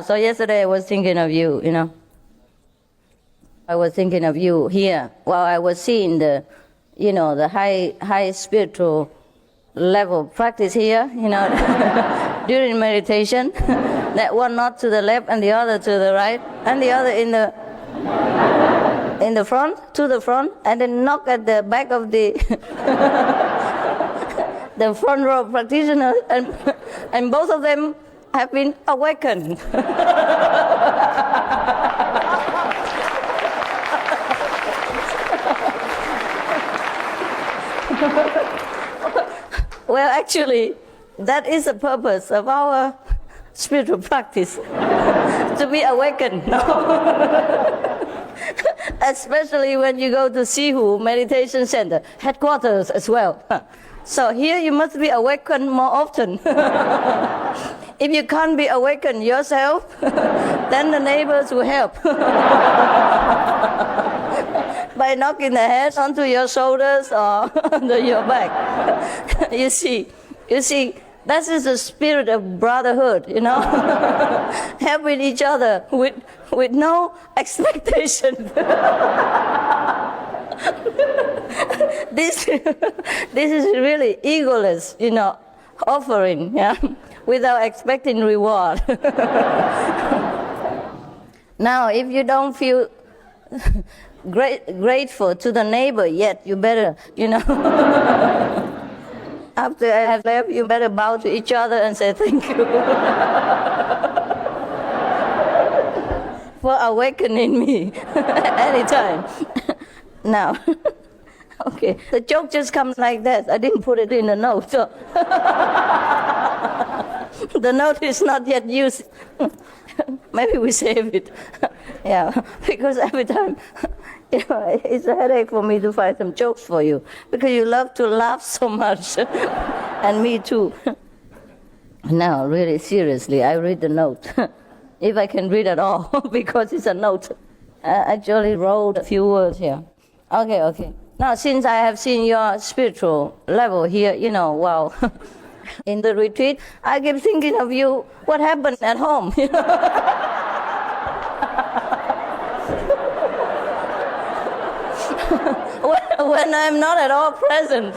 So yesterday I was thinking of you. I was thinking of you here while I was seeing the high spiritual level practice here, during meditation. That one not to the left and the other to the right, and the other in the front, to the front, and then knock at the back of the the front row practitioners, and both of them have been awakened. Well, actually, that is the purpose of our spiritual practice, to be awakened. Especially when you go to Sihu Meditation Center, headquarters as well. So here you must be awakened more often. If you can't be awakened yourself, then the neighbors will help. By knocking the head onto your shoulders or under your back. You see, that is the spirit of brotherhood, helping each other with no expectation. This is really egoless, offering, without expecting reward. Now, if you don't feel grateful to the neighbor yet, you better, after I have left, you better bow to each other and say thank you for awakening me anytime. Now, okay, the joke just comes like that. I didn't put it in the note. So the note is not yet used. Maybe we save it. Yeah, because every time, it's a headache for me to find some jokes for you, because you love to laugh so much, and me too. Now, really seriously, I read the note, if I can read at all, because it's a note. I actually wrote a few words here. Okay. Now, since I have seen your spiritual level here, wow, in the retreat, I keep thinking of you, what happened at home, when I'm not at all present.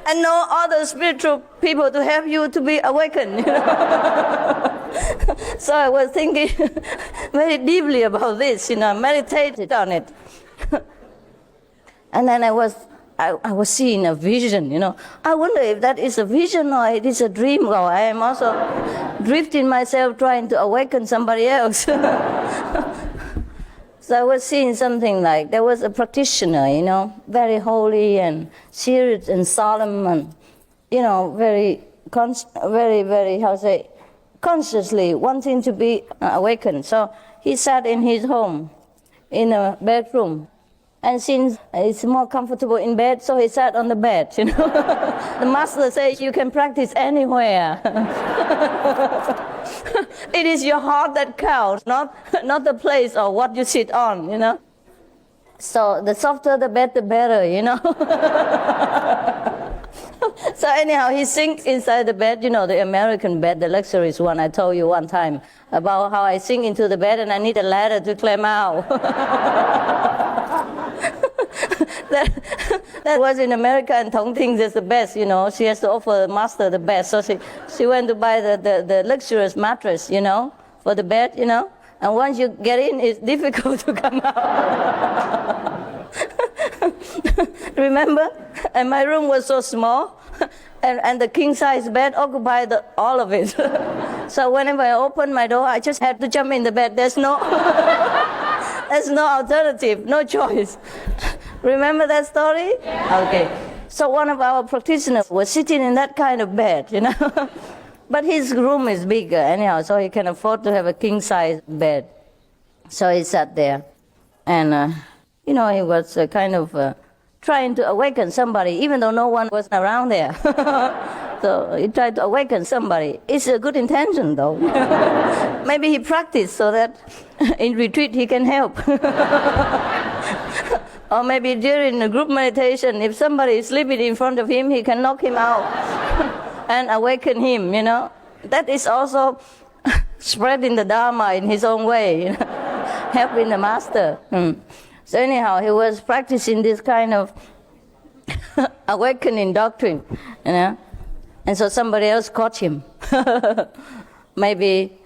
And no other spiritual people to help you to be awakened. So I was thinking very deeply about this, meditated on it. And then I was seeing a vision, I wonder if that is a vision or it is a dream, or I am also drifting myself trying to awaken somebody else. So I was seeing something like there was a practitioner, very holy and serious and solemn and, very, consciously wanting to be awakened. So he sat in his home in a bedroom. And since it's more comfortable in bed, so he sat on the bed, The master says you can practice anywhere. It is your heart that counts, not the place or what you sit on, So the softer the bed, the better, So anyhow, he sinks inside the bed, the American bed, the luxurious one I told you one time, about how I sink into the bed and I need a ladder to climb out. That was in America, and Tong thinks it's the best, She has to offer the master the best. So she went to buy the luxurious mattress, for the bed, And once you get in, it's difficult to come out. Remember? And my room was so small, and the king-size bed occupied all of it. So whenever I opened my door, I just had to jump in the bed. There's no alternative, no choice. Remember that story? Yeah. Okay. So one of our practitioners was sitting in that kind of bed, But his room is bigger anyhow, so he can afford to have a king-size bed. So he sat there, and, he was kind of trying to awaken somebody, even though no one was around there. So he tried to awaken somebody. It's a good intention, though. Maybe he practiced so that in retreat he can help. Or maybe during a group meditation, if somebody is sleeping in front of him, he can knock him out and awaken him, That is also spreading the Dharma in his own way, helping the master. So anyhow, he was practicing this kind of awakening doctrine, and so somebody else caught him. Maybe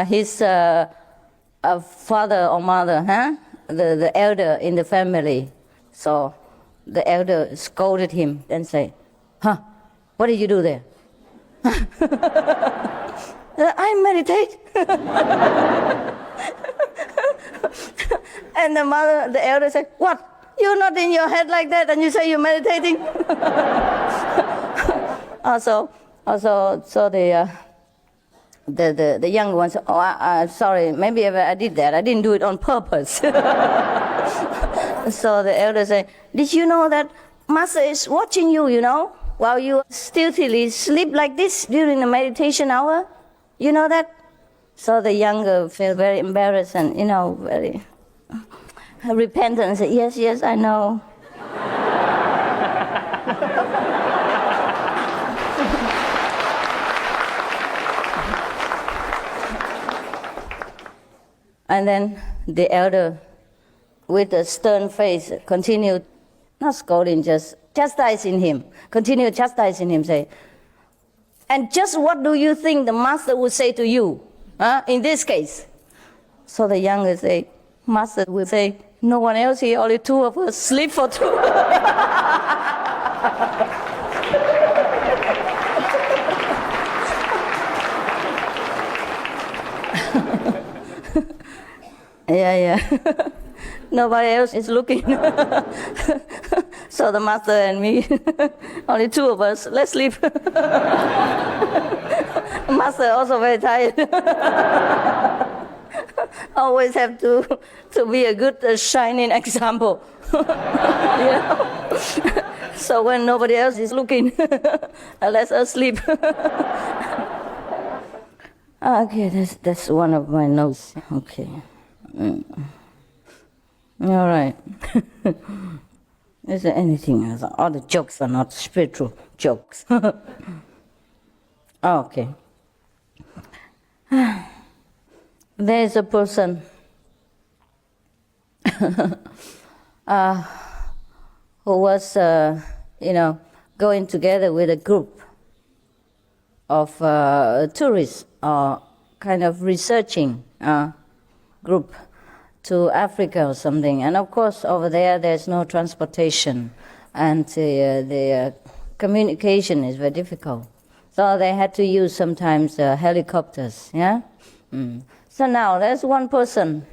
his father or mother, the elder in the family. So the elder scolded him and said, what did you do there? I meditate. And the elder said, what? You're not in your head like that and you say you're meditating? So the young one said, I'm sorry, maybe I did that. I didn't do it on purpose. So the elder said, did you know that Master is watching you, while you stealthily sleep like this during the meditation hour? You know that? So the younger felt very embarrassed and, very repentant and said, yes, I know. And then the elder, with a stern face, continued, not scolding, just chastising him, continued chastising him, say, and just what do you think the master would say to you, in this case? So the younger say, master will say, no one else here, only two of us, sleep for two. Yeah. Nobody else is looking. So the master and me, only two of us, let's sleep. Master also very tired. Always have to be a good shining example. So when nobody else is looking, let us sleep. Okay, that's one of my notes. Okay. All right. Is there anything else? All the jokes are not spiritual jokes. Okay. There is a person who was, going together with a group of tourists or kind of researching group to Africa or something. And of course, over there's no transportation, and the communication is very difficult. So they had to use sometimes helicopters, So now there's one person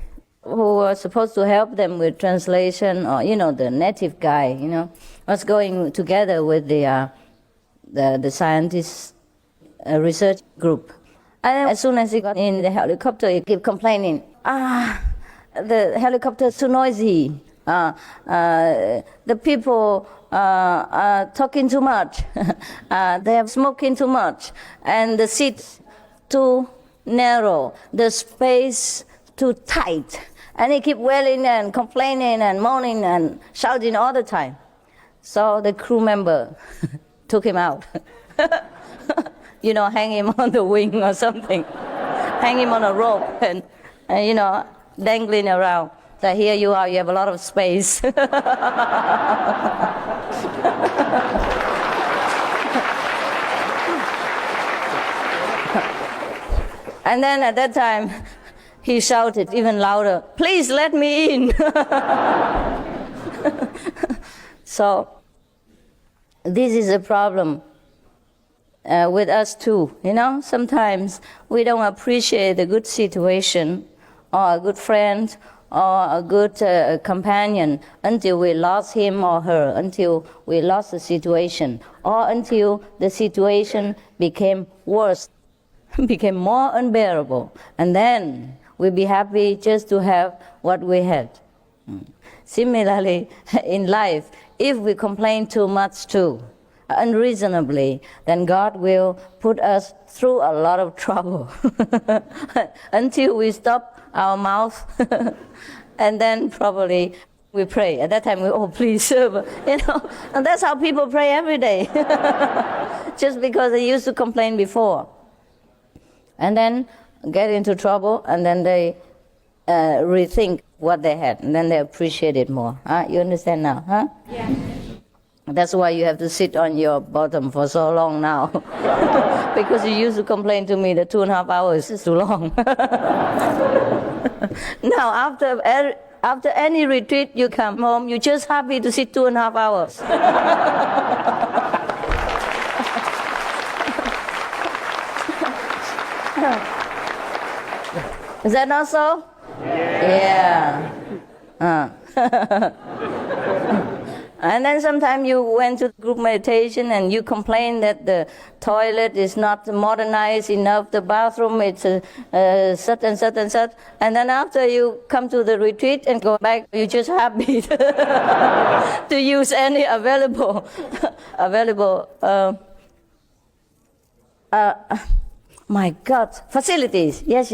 who was supposed to help them with translation, or, the native guy, was going together with the scientist research group. And as soon as he got in the helicopter, he kept complaining, the helicopter is too noisy. The people are talking too much. They are smoking too much. And the seats too narrow. The space too tight. And he kept wailing and complaining and moaning and shouting all the time. So the crew member took him out. Hang him on the wing or something. Hang him on a rope and dangling around. So here you are, you have a lot of space. And then at that time, he shouted even louder, please let me in. So this is a problem with us too. Sometimes we don't appreciate a good situation or a good friend or a good companion until we lost him or her, until we lost the situation, or until the situation became worse, became more unbearable. And then we'll be happy just to have what we had. Similarly, in life, if we complain too much too, unreasonably, then God will put us through a lot of trouble until we stop our mouth. And then probably we pray. At that time, please, and that's how people pray every day. Just because they used to complain before. And then get into trouble, and then they rethink what they had, and then they appreciate it more. Huh? You understand now? Huh? Yeah. That's why you have to sit on your bottom for so long now. Because you used to complain to me that 2.5 hours is too long. Now, after any retreat, you come home, you're just happy to sit 2.5 hours. Is that not so? Yeah. And then sometimes you went to group meditation and you complain that the toilet is not modernized enough, the bathroom it's such and such and such. And then after you come to the retreat and go back, you're just happy to use any available my God, facilities. Yes.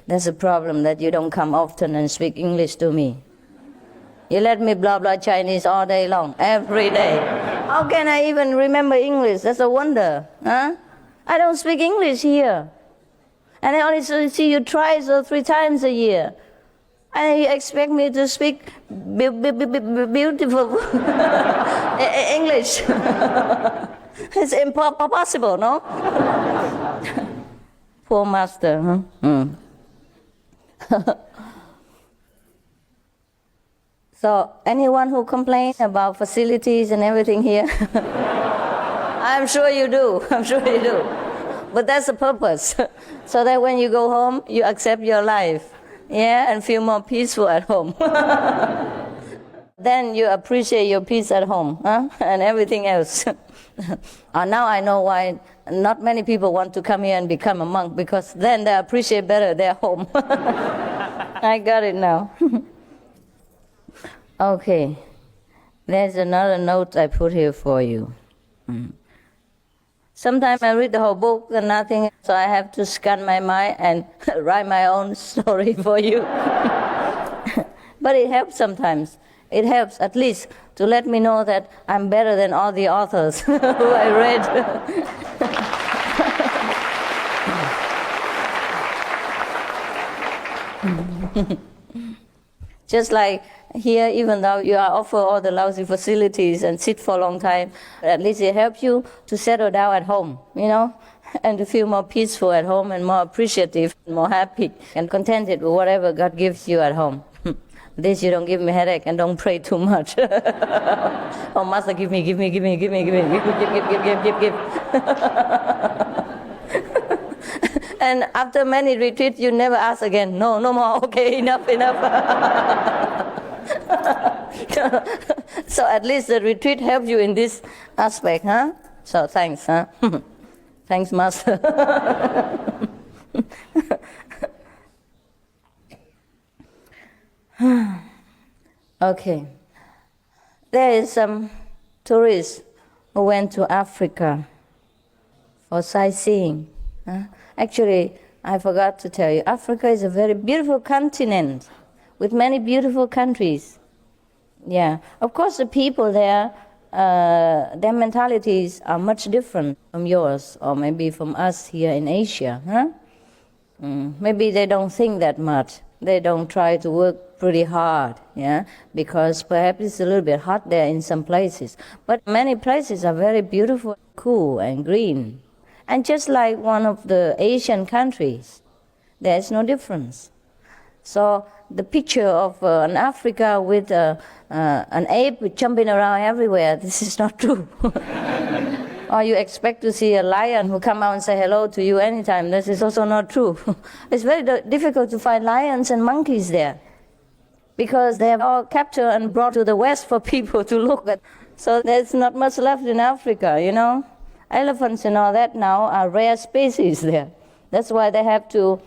That's a problem that you don't come often and speak English to me. You let me blah blah Chinese all day long, every day. How can I even remember English? That's a wonder. Huh? I don't speak English here. And I only see you twice or 3 times a year. And you expect me to speak beautiful English. It's impossible, no? Poor master. Huh? So, anyone who complains about facilities and everything here? I'm sure you do. But that's the purpose. So that when you go home, you accept your life. Yeah, and feel more peaceful at home. Then you appreciate your peace at home, huh? And everything else. Now I know why not many people want to come here and become a monk, because then they appreciate better their home. I got it now. Okay, there's another note I put here for you. Sometimes I read the whole book and nothing, so I have to scan my mind and write my own story for you. But it helps sometimes. It helps at least to let me know that I'm better than all the authors who I read. Just like here, even though you are offered all the lousy facilities and sit for a long time, at least it helps you to settle down at home, and to feel more peaceful at home and more appreciative, and more happy and contented with whatever God gives you at home. This you don't give me headache and don't pray too much. Oh, Master, give me. And after many retreats, you never ask again. No more. Okay, enough. So at least the retreat helps you in this aspect, huh? So thanks, huh? Thanks, Master. Okay. There is some tourists who went to Africa for sightseeing. Actually, I forgot to tell you, Africa is a very beautiful continent with many beautiful countries. Yeah, of course the people there, their mentalities are much different from yours, or maybe from us here in Asia. Huh? Maybe they don't think that much. They don't try to work pretty hard, yeah, because perhaps it's a little bit hot there in some places. But many places are very beautiful, cool and green. And just like one of the Asian countries, there's no difference. So the picture of an Africa with an ape jumping around everywhere, this is not true. Or you expect to see a lion who come out and say hello to you anytime. This is also not true. It's very difficult to find lions and monkeys there, because they have all captured and brought to the West for people to look at. So there's not much left in Africa, Elephants and all that now are rare species there. That's why they have to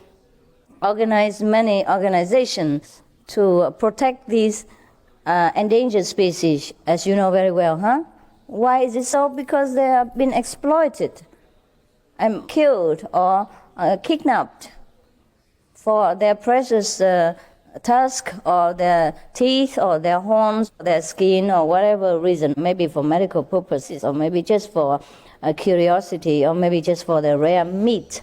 organize many organizations to protect these endangered species, as you know very well, huh? Why is it so? Because they have been exploited and killed or kidnapped for their precious tusk or their teeth or their horns, their skin, or whatever reason, maybe for medical purposes, or maybe just for curiosity, or maybe just for the rare meat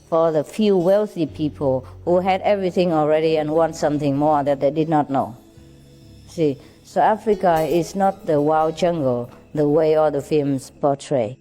for the few wealthy people who had everything already and want something more that they did not know. See, so Africa is not the wild jungle the way all the films portray.